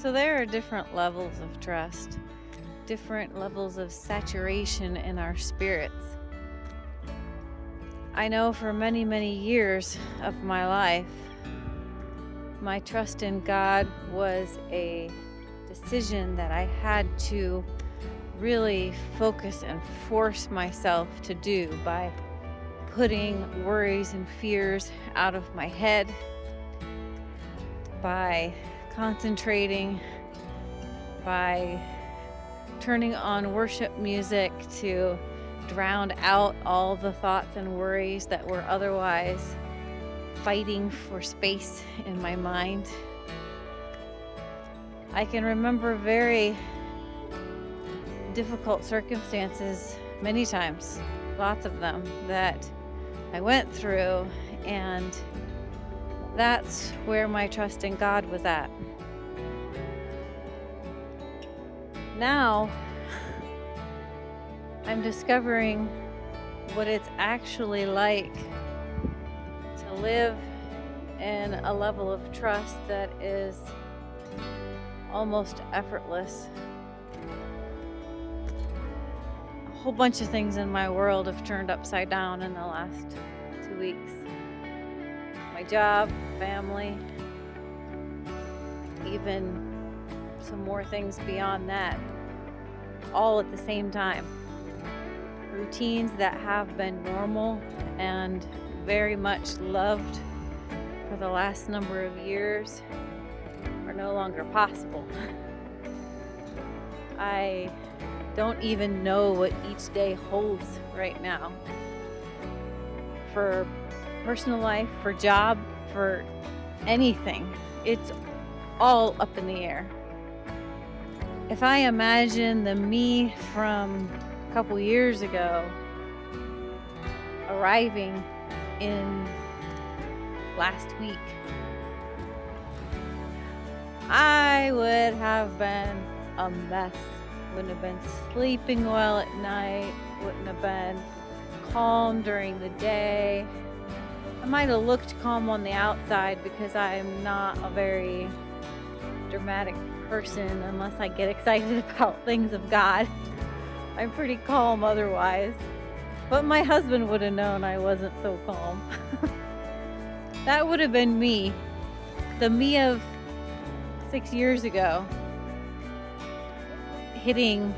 So there are different levels of trust, different levels of saturation in our spirits. I know for many, many years of my life, my trust in God was a decision that I had to really focus and force myself to do by putting worries and fears out of my head, by concentrating, by turning on worship music to drown out all the thoughts and worries that were otherwise fighting for space in my mind. I can remember very difficult circumstances many times, lots of them, that I went through, and that's where my trust in God was at. Now, I'm discovering what it's actually like to live in a level of trust that is almost effortless. A whole bunch of things in my world have turned upside down in the last 2 weeks. My job, family, even some more things beyond that, all at the same time. Routines that have been normal and very much loved for the last number of years are no longer possible. I don't even know what each day holds right now. For personal life, for job, for anything. It's all up in the air. If I imagine the me from a couple years ago arriving in last week, I would have been a mess. Wouldn't have been sleeping well at night, wouldn't have been calm during the day. I might have looked calm on the outside because I'm not a very dramatic person unless I get excited about things of God. I'm pretty calm otherwise. But my husband would have known I wasn't so calm. That would have been me. The me of 6 years ago, hitting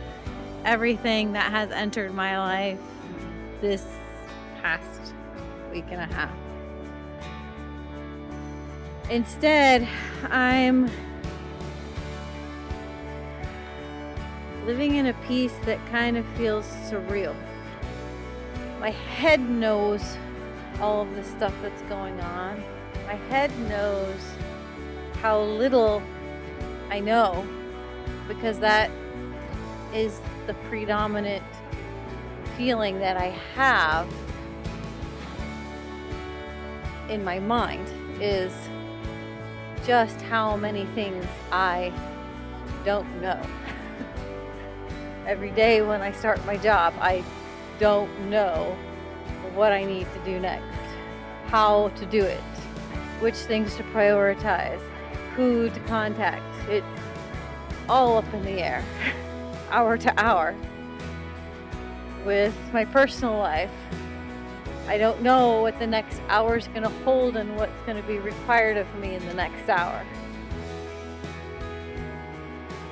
everything that has entered my life this past week and a half. Instead, I'm living in a peace that kind of feels surreal. My head knows all of the stuff that's going on. My head knows how little I know, because that is the predominant feeling that I have in my mind, is just how many things I don't know. Every day when I start my job, I don't know what I need to do next, how to do it, which things to prioritize, who to contact. It's all up in the air, hour to hour. With my personal life, I don't know what the next hour is going to hold and what's going to be required of me in the next hour.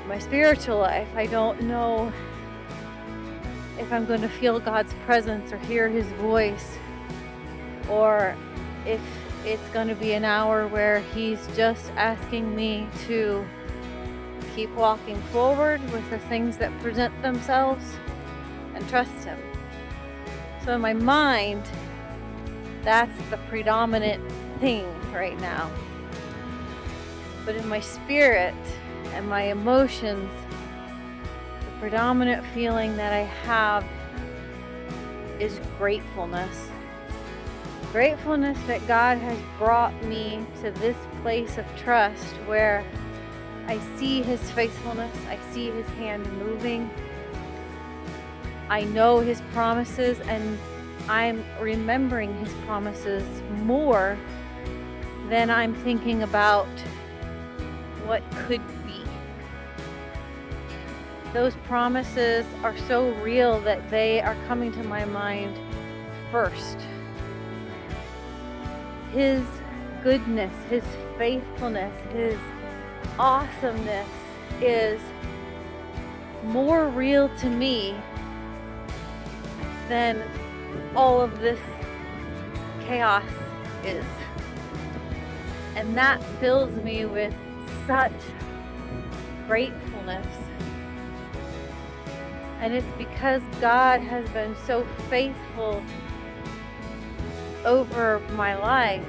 My spiritual life, I don't know if I'm going to feel God's presence or hear His voice, or if it's going to be an hour where He's just asking me to keep walking forward with the things that present themselves and trust Him. So in my mind, that's the predominant thing right now. But in my spirit and my emotions, the predominant feeling that I have is gratefulness. Gratefulness that God has brought me to this place of trust where I see His faithfulness, I see His hand moving, I know His promises, and I'm remembering His promises more than I'm thinking about what could be. those promises are so real that they are coming to my mind first. His goodness, His faithfulness, His awesomeness is more real to me than all of this chaos is. And that fills me with such gratefulness. And it's because God has been so faithful over my life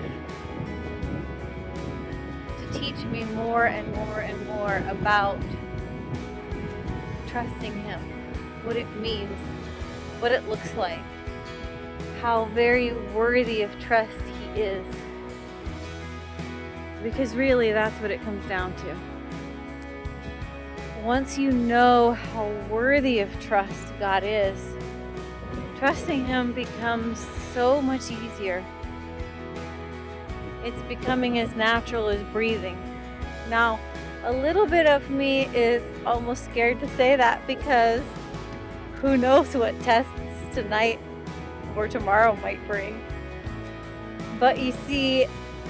to teach me more and more and more about trusting Him, what it means, what it looks like, how very worthy of trust He is. Because really, that's what it comes down to. Once you know how worthy of trust God is, trusting Him becomes so much easier. It's becoming as natural as breathing. Now, a little bit of me is almost scared to say that because who knows what tests tonight or tomorrow might bring. But you see,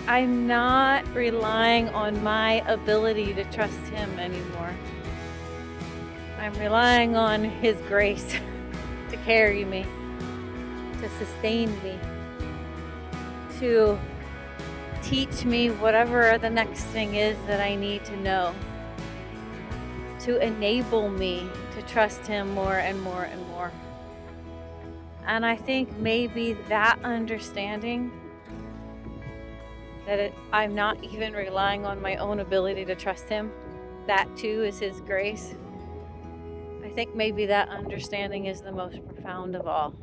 I'm not relying on my ability to trust Him anymore. I'm relying on His grace to carry me, to sustain me, to teach me whatever the next thing is that I need to know, to enable me to trust Him more and more and more. And I think maybe that understanding that I'm not even relying on my own ability to trust Him, that too is His grace. I think maybe that understanding is the most profound of all.